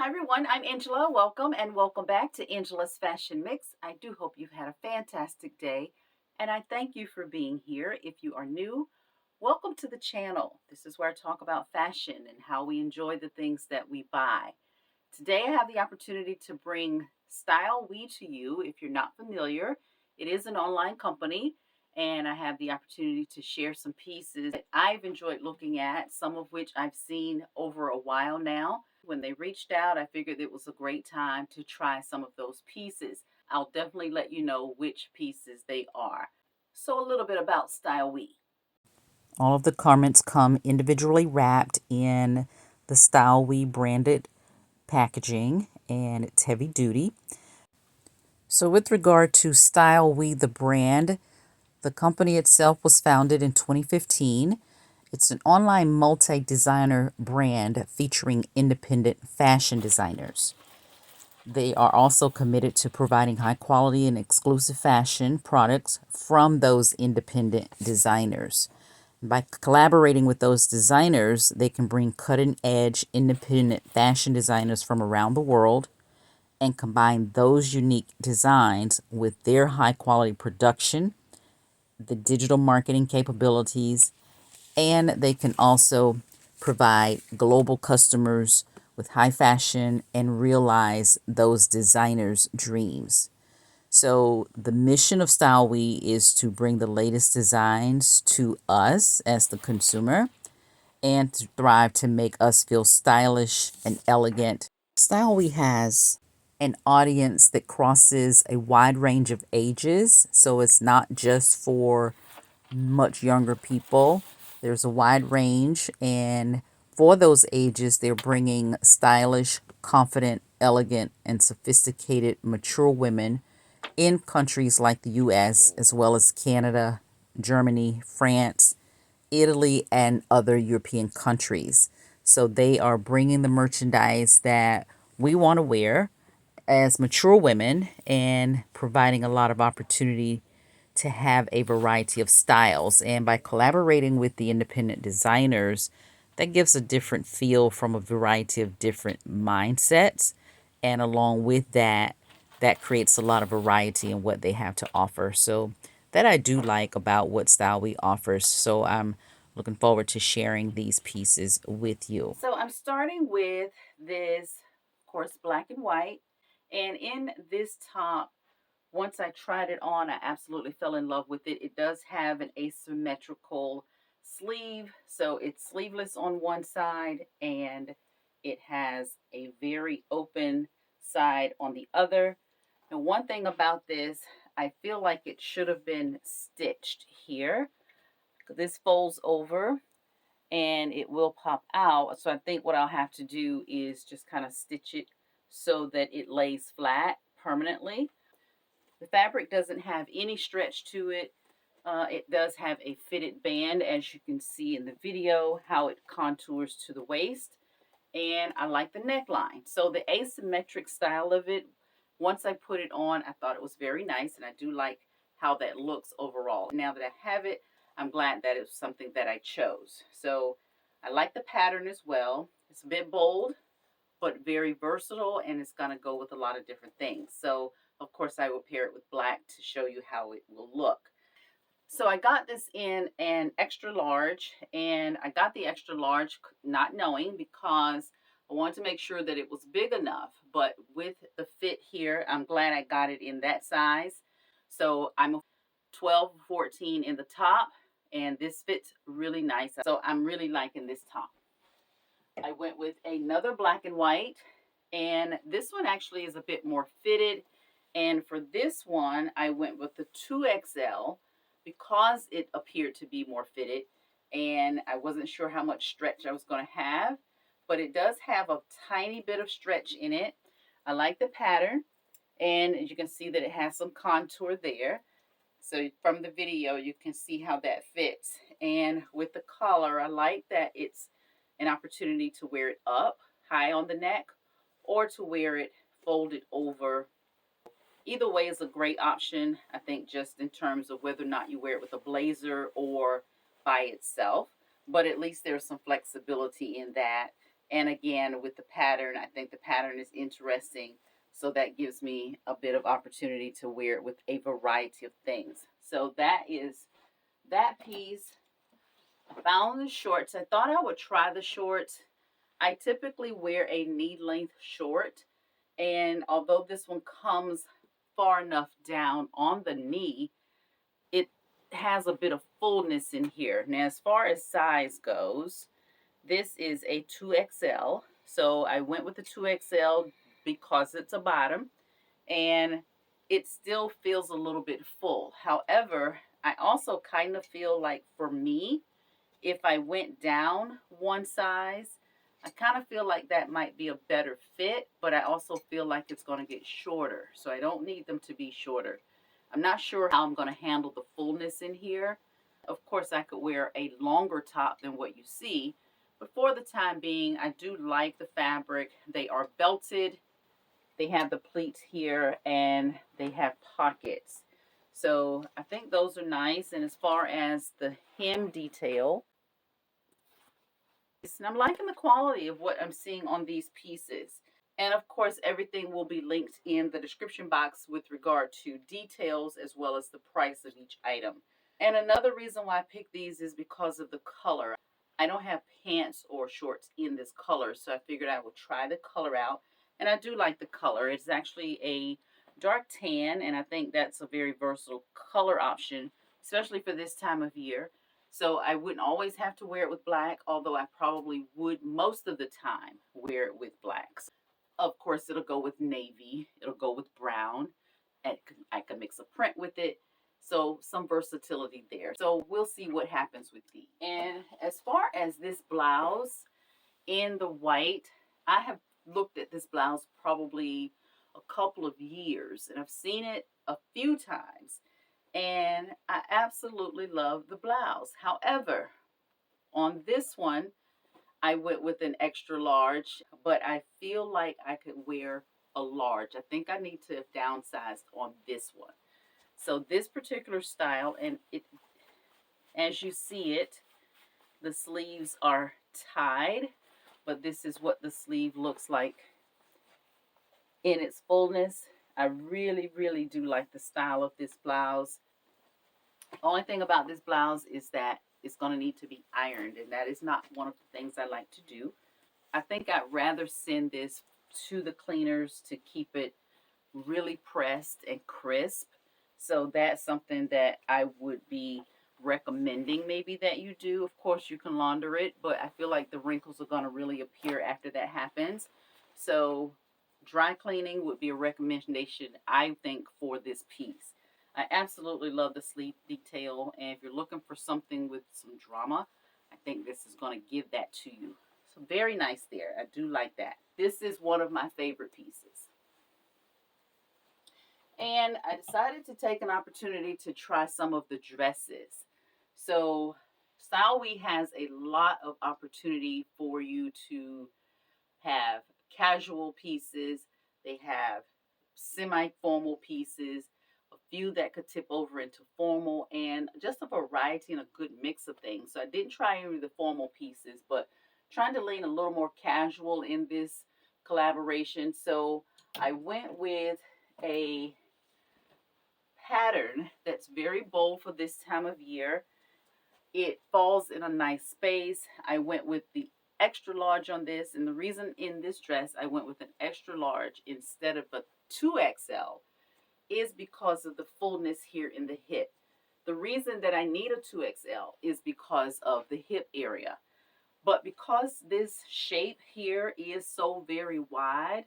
Hi everyone, I'm Angela. Welcome and welcome back to Angela's Fashion Mix. I do hope you've had a fantastic day and I thank you for being here. If you are new, welcome to the channel. This is where I talk about fashion and how we enjoy the things that we buy. Today I have the opportunity to bring Stylewe to you. If you're not familiar, it is an online company and I have the opportunity to share some pieces that I've enjoyed looking at, some of which I've seen over a while now. When they reached out, I figured it was a great time to try some of those pieces. I'll definitely let you know which pieces they are. So a little bit about Stylewe. All of the garments come individually wrapped in the Stylewe branded packaging, and it's heavy duty. So with regard to Stylewe, the brand, the company itself was founded in 2015. It's an online multi-designer brand featuring independent fashion designers. They are also committed to providing high quality and exclusive fashion products from those independent designers. By collaborating with those designers, they can bring cutting edge independent fashion designers from around the world and combine those unique designs with their high quality production, the digital marketing capabilities, and they can also provide global customers with high fashion and realize those designers' dreams. So the mission of Stylewe is to bring the latest designs to us as the consumer and to thrive to make us feel stylish and elegant. Stylewe has an audience that crosses a wide range of ages, so it's not just for much younger people. There's a wide range, and for those ages, they're bringing stylish, confident, elegant, and sophisticated mature women in countries like the US, as well as Canada, Germany, France, Italy, and other European countries. So they are bringing the merchandise that we want to wear as mature women and providing a lot of opportunity to have a variety of styles. And by collaborating with the independent designers, that gives a different feel from a variety of different mindsets. And along with that, that creates a lot of variety in what they have to offer. So that I do like about what Stylewe offers. So I'm looking forward to sharing these pieces with you. So I'm starting with this, of course, black and white. And in this top, once I tried it on, I absolutely fell in love with it. It does have an asymmetrical sleeve, so it's sleeveless on one side and it has a very open side on the other. And one thing about this, I feel like it should have been stitched here. This folds over and it will pop out. So I think what I'll have to do is just kind of stitch it so that it lays flat permanently. The fabric doesn't have any stretch to it. It does have a fitted band, as you can see in the video, how it contours to the waist. And I like the neckline. So the asymmetric style of it, once I put it on, I thought it was very nice. And I do like how that looks overall. Now that I have it, I'm glad that it was something that I chose. So I like the pattern as well. It's a bit bold, but very versatile, and it's going to go with a lot of different things. So of course I will pair it with black to show you how it will look. So I got this in an extra large, and I got the extra large not knowing, because I wanted to make sure that it was big enough. But with the fit here, I'm glad I got it in that size. So I'm a 12, 14 in the top, and this fits really nice. So I'm really liking this top. I went with another black and white, and this one actually is a bit more fitted. And for this one, I went with the 2XL because it appeared to be more fitted, and I wasn't sure how much stretch I was going to have, but it does have a tiny bit of stretch in it. I like the pattern, and as you can see that it has some contour there. So from the video, you can see how that fits. And with the collar, I like that it's an opportunity to wear it up high on the neck or to wear it folded over. Either way is a great option, I think, just in terms of whether or not you wear it with a blazer or by itself. But at least there's some flexibility in that. And again, with the pattern, I think the pattern is interesting. So that gives me a bit of opportunity to wear it with a variety of things. So that is that piece. I found the shorts. I thought I would try the shorts. I typically wear a knee length short. And although this one comes far enough down on the knee, it has a bit of fullness in here. Now, as far as size goes, this is a 2XL. So I went with the 2XL because it's a bottom and it still feels a little bit full. However, I also kind of feel like for me, if I went down one size, I kind of feel like that might be a better fit, but I also feel like it's going to get shorter. So I don't need them to be shorter. I'm not sure how I'm going to handle the fullness in here. Of course, I could wear a longer top than what you see, but for the time being, I do like the fabric. They are belted. They have the pleats here and they have pockets. So I think those are nice. And as far as the hem detail, and I'm liking the quality of what I'm seeing on these pieces. And of course, everything will be linked in the description box with regard to details as well as the price of each item. And another reason why I picked these is because of the color. I don't have pants or shorts in this color, so I figured I would try the color out. And I do like the color. It's actually a dark tan, and I think that's a very versatile color option, especially for this time of year. So I wouldn't always have to wear it with black, although I probably would most of the time wear it with blacks. Of course, it'll go with navy, it'll go with brown, and I can mix a print with it. So some versatility there. So we'll see what happens with these. And as far as this blouse in the white, I have looked at this blouse probably a couple of years and I've seen it a few times and I absolutely love the blouse. However, on this one, I went with an extra large, but I feel like I could wear a large. I think I need to have downsized on this one. So this particular style, and it, as you see it, the sleeves are tied, but this is what the sleeve looks like in its fullness. I really, really do like the style of this blouse. Only thing about this blouse is that it's going to need to be ironed, and that is not one of the things I like to do. I think I'd rather send this to the cleaners to keep it really pressed and crisp. So that's something that I would be recommending maybe that you do. Of course, you can launder it, but I feel like the wrinkles are going to really appear after that happens. So dry cleaning would be a recommendation, I think, for this piece. I absolutely love the sleeve detail, and if you're looking for something with some drama, I think this is going to give that to you. So very nice there. I do like that. This is one of my favorite pieces. And I decided to take an opportunity to try some of the dresses. So Stylewe has a lot of opportunity for you to have casual pieces. They have semi-formal pieces, a few that could tip over into formal, and just a variety and a good mix of things. So I didn't try any of the formal pieces, but trying to lean a little more casual in this collaboration. So I went with a pattern that's very bold for this time of year. It falls in a nice space. I went with the extra large on this, and the reason in this dress I went with an extra large instead of a 2XL is because of the fullness here in the hip. The reason that I need a 2XL is because of the hip area. But because this shape here is so very wide,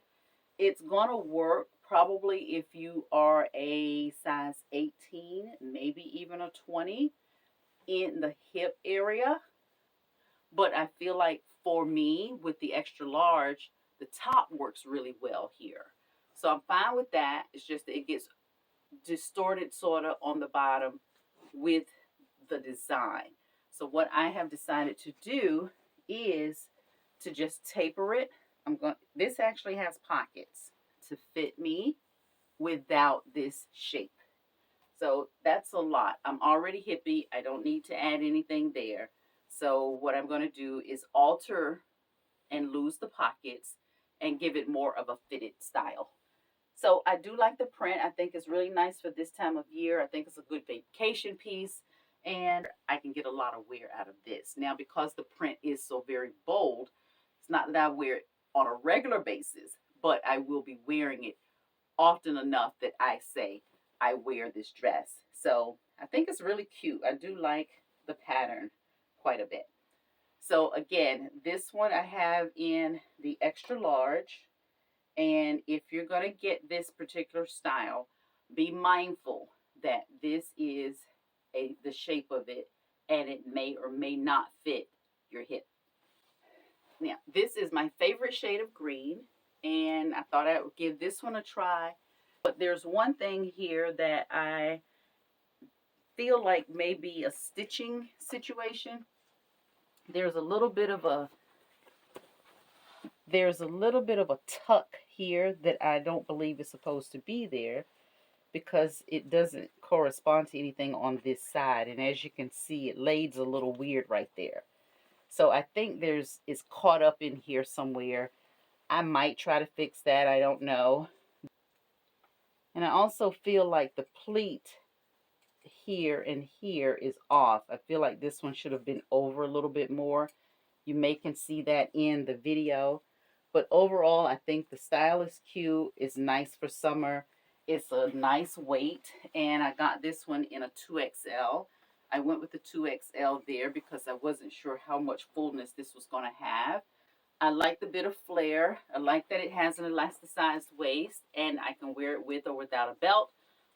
it's going to work probably if you are a size 18, maybe even a 20 in the hip area. But I feel like for me, with the extra large, the top works really well here. So I'm fine with that. It's just that it gets distorted sort of on the bottom with the design. So what I have decided to do is to just taper it. This actually has pockets to fit me without this shape. So that's a lot. I'm already hippie. I don't need to add anything there. So what I'm going to do is alter and lose the pockets and give it more of a fitted style. So I do like the print. I think it's really nice for this time of year. I think it's a good vacation piece, and I can get a lot of wear out of this. Now, because the print is so very bold, it's not that I wear it on a regular basis, but I will be wearing it often enough that I say I wear this dress. So I think it's really cute. I do like the pattern quite a bit. So again, this one I have in the extra large. And if you're going to get this particular style, be mindful that this is the shape of it, and it may or may not fit your hip. Now, this is my favorite shade of green, and I thought I would give this one a try. But there's one thing here that I feel like may be a stitching situation. There's a little bit of a tuck here that I don't believe is supposed to be there, because it doesn't correspond to anything on this side. And as you can see, it lays a little weird right there. So I think it's caught up in here somewhere. I might try to fix that. I don't know. And I also feel like the pleat here and here is off. I feel like this one should have been over a little bit more. You may can see that in the video. But overall, I think the style is cute. It's nice for summer. It's a nice weight. And I got this one in a 2XL. I went with the 2XL there because I wasn't sure how much fullness this was going to have. I like the bit of flare. I like that it has an elasticized waist, and I can wear it with or without a belt,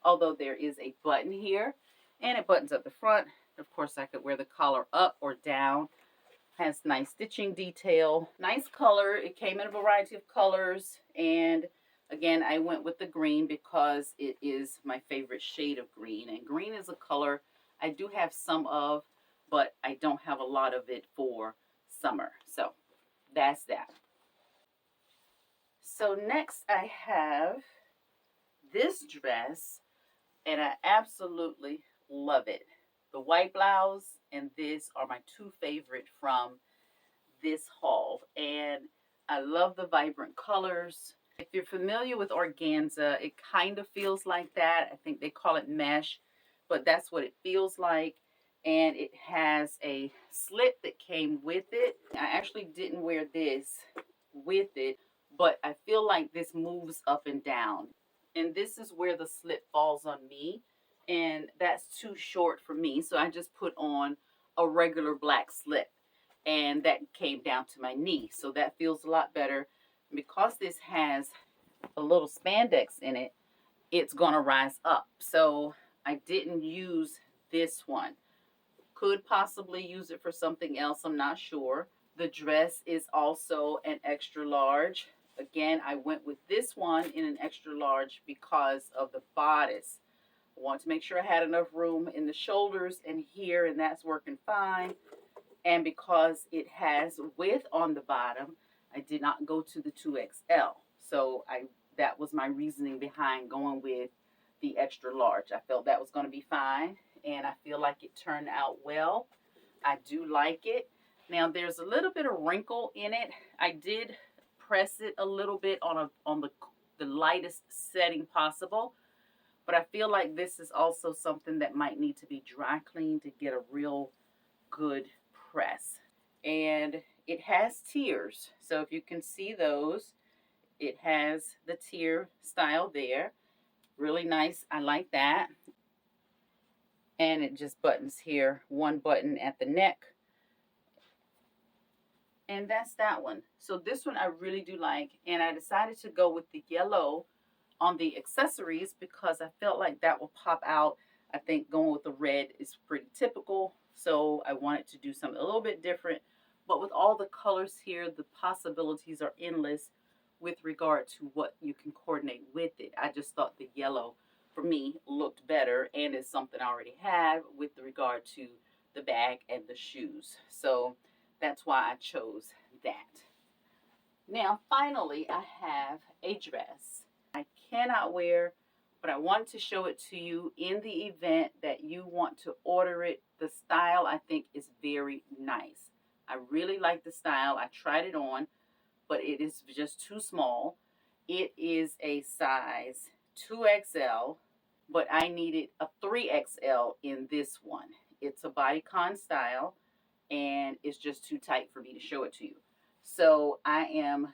although there is a button here, and it buttons up the front. Of course, I could wear the collar up or down. Has nice stitching detail, nice color. It came in a variety of colors, and again, I went with the green because it is my favorite shade of green, and green is a color I do have some of, but I don't have a lot of it for summer. So that's that. So next I have this dress, and I absolutely love it. The white blouse and this are my two favorite from this haul, and I love the vibrant colors. If you're familiar with organza, it kind of feels like that. I think they call it mesh, but that's what it feels like. And it has a slip that came with it. I actually didn't wear this with it, but I feel like this moves up and down. And this is where the slip falls on me, and that's too short for me. So I just put on a regular black slip, and that came down to my knee. So that feels a lot better. Because this has a little spandex in it, it's going to rise up. So I didn't use this one. Could possibly use it for something else, I'm not sure. The dress is also an extra large. Again, I went with this one in an extra large because of the bodice. I want to make sure I had enough room in the shoulders and here, and that's working fine. And because it has width on the bottom, I did not go to the 2XL. So that was my reasoning behind going with the extra large. I felt that was going to be fine, and I feel like it turned out well. I do like it. Now there's a little bit of wrinkle in it. I did press it a little bit on the lightest setting possible, but I feel like this is also something that might need to be dry cleaned to get a real good press. And it has tiers, so if you can see those, it has the tier style there. Really nice. I like that. And it just buttons here, one button at the neck, and that's that one. So this one I really do like, and I decided to go with the yellow on the accessories because I felt like that will pop out. I think going with the red is pretty typical, so I wanted to do something a little bit different. But with all the colors here, the possibilities are endless with regard to what you can coordinate with it. I just thought the yellow for me looked better, and it's something I already have with regard to the bag and the shoes. So that's why I chose that. Now, finally, I have a dress I cannot wear, but I want to show it to you in the event that you want to order it. The style, I think, is very nice. I really like the style. I tried it on. but it is just too small. It is a size 2XL, but I needed a 3XL in this one. It's a bodycon style, and it's just too tight for me to show it to you. So I am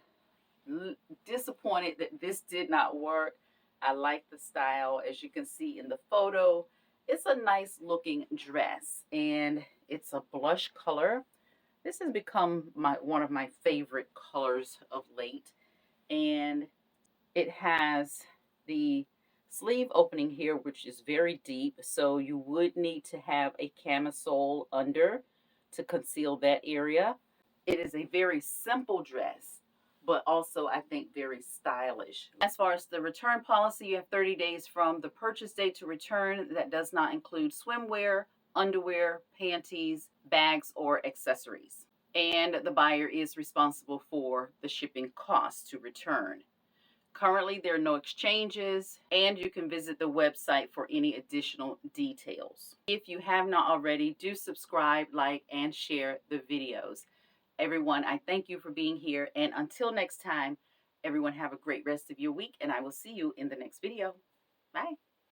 disappointed that this did not work. I like the style. As you can see in the photo, it's a nice looking dress, and it's a blush color. This has become one of my favorite colors of late, and it has the sleeve opening here, which is very deep, so you would need to have a camisole under to conceal that area. It is a very simple dress, but also I think very stylish. As far as the return policy, you have 30 days from the purchase date to return. That does not include swimwear, underwear, panties, bags, or accessories. And the buyer is responsible for the shipping costs to return. Currently, there are no exchanges, and you can visit the website for any additional details. If you have not already, do subscribe, like, and share the videos. Everyone, I thank you for being here, and until next time, everyone have a great rest of your week, and I will see you in the next video. Bye.